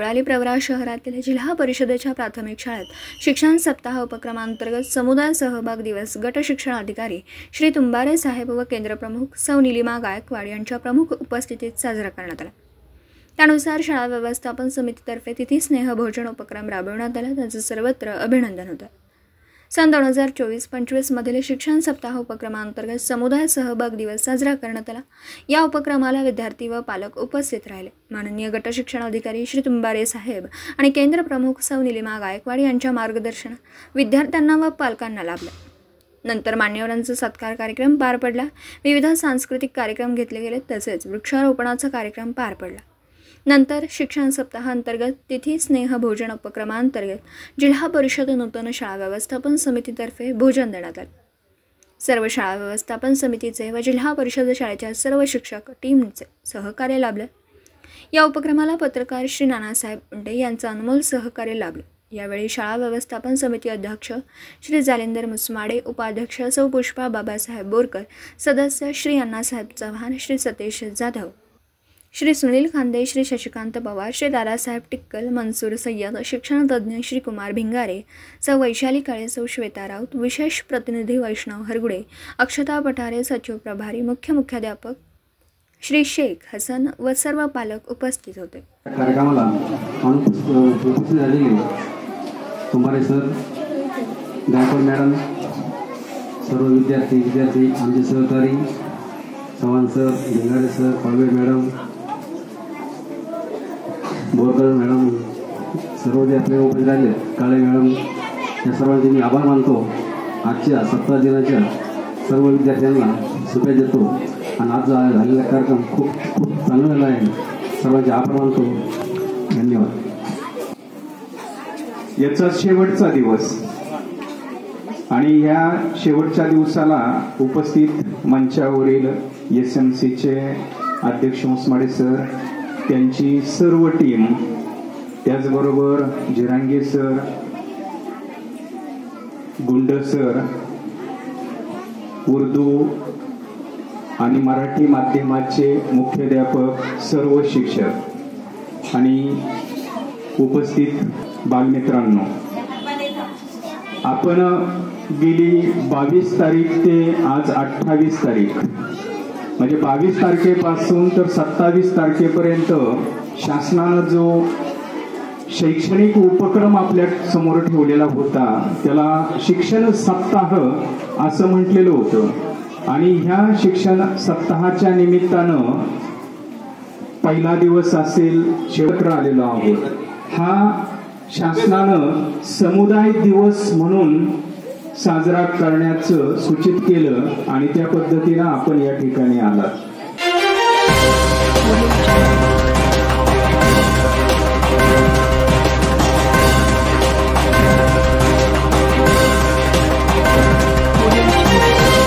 वडाली प्रवरा शहरातील जिल्हा परिषदेच्या प्राथमिक शाळेत शिक्षण सप्ताह उपक्रमांतर्गत समुदाय सहभाग दिवस गट शिक्षण अधिकारी श्री तुंबारे साहेब व केंद्रप्रमुख सौ निलिमा गायकवाड यांच्या प्रमुख उपस्थितीत साजरा करण्यात आला। त्यानुसार शाळा व्यवस्थापन समितीतर्फे तिथी स्नेह भोजन उपक्रम राबवण्यात आला, त्याचे सर्वत्र अभिनंदन होतं। सन 2024-25 मधील शिक्षण सप्ताह उपक्रमांतर्गत समुदाय सहभाग दिवस साजरा करण्यात आला। या उपक्रमाला विद्यार्थी व पालक उपस्थित राहिले। माननीय गट शिक्षण अधिकारी श्री तुंबारे साहेब आणि केंद्र प्रमुख सौ निलिमा गायकवाड यांच्या मार्गदर्शनात विद्यार्थ्यांना व पालकांना लाभले। नंतर मान्यवरांचा सत्कार कार्यक्रम पार पडला। विविध सांस्कृतिक कार्यक्रम घेतले गेले, तसेच वृक्षारोपणाचा कार्यक्रम पार पडला। नंतर शिक्षण सप्ताहांतर्गत तिथी स्नेह भोजन उपक्रमांतर्गत जिल्हा परिषद नूतन शाळा व्यवस्थापन समितीतर्फे भोजन देण्यात आले। सर्व शाळा व्यवस्थापन समितीचे व जिल्हा परिषद शाळेच्या सर्व शिक्षक टीमचे सहकार्य लाभले। या उपक्रमाला पत्रकार श्री नानासाहेब उंडे यांचे अनमोल सहकार्य लाभले। यावेळी शाळा व्यवस्थापन समिती अध्यक्ष श्री जालिंदर मुसमाडे, उपाध्यक्ष सौ पुष्पा बाबासाहेब बोरकर, सदस्य श्री अण्णासाहेब चव्हाण, श्री सतीश जाधव, श्री सुनील खांदे, श्री शशिकांत पवार, श्री दादासाहेब टिक्कल, मनसूर सय्यद, शिक्षण तज्ज्ञ श्री कुमार भिंगारे, सौ वैशाली काळे, सौ श्वेता राऊत, विशेष प्रतिनिधी वैष्णव हरगुडे, अक्षता पठारे, सचिव प्रभारी, मुख्याध्यापक श्री शेख हसन व सर्व पालक उपस्थित होते। कार्यक्रमाला उपस्थित झालेले तुंबारे सर, गायकवाड मॅडम, सर्व विद्यार्थी आमचे सहकारी Chavan sir, Bhingare sir, पळवे madam, Borkar madam, सर्व जे आपले उपस्थित झाले, काळे मॅडम, या सर्वांचे मी आभार मानतो। आजच्या सप्ताह दिनाच्या सर्व विद्यार्थ्यांना शुभेच्छा देतो आणि आज झालेला कार्यक्रम खूप चांगला झाला आहे। सर्वांचे आभार मानतो। धन्यवाद। याचा शेवटचा दिवस आणि या शेवटच्या दिवसाला उपस्थित मंचावरील SMCचे अध्यक्ष मुसमाडे सर, त्यांची सर्व टीम, त्याचबरोबर जिरांगे सर, गुंड सर, उर्दू आणि मराठी माध्यमाचे मुख्याध्यापक, सर्व शिक्षक आणि उपस्थित बालमित्रांनो, आपण गेली 22 तारीख ते आज 28 तारीख म्हणजे 22 तारखेपासून तर 27 तारखेपर्यंत शासनानं जो शैक्षणिक उपक्रम आपल्या समोर ठेवलेला होता त्याला शिक्षण सप्ताह असं म्हटलेलं होतं। आणि ह्या शिक्षण सप्ताहाच्या निमित्तानं पहिला दिवस असेल, शेवट आलेलो आहोत। हा शासनानं समुदाय दिवस म्हणून साजरा करण्याचं सूचित केलं आणि त्या पद्धतीनं आपण या ठिकाणी आलात।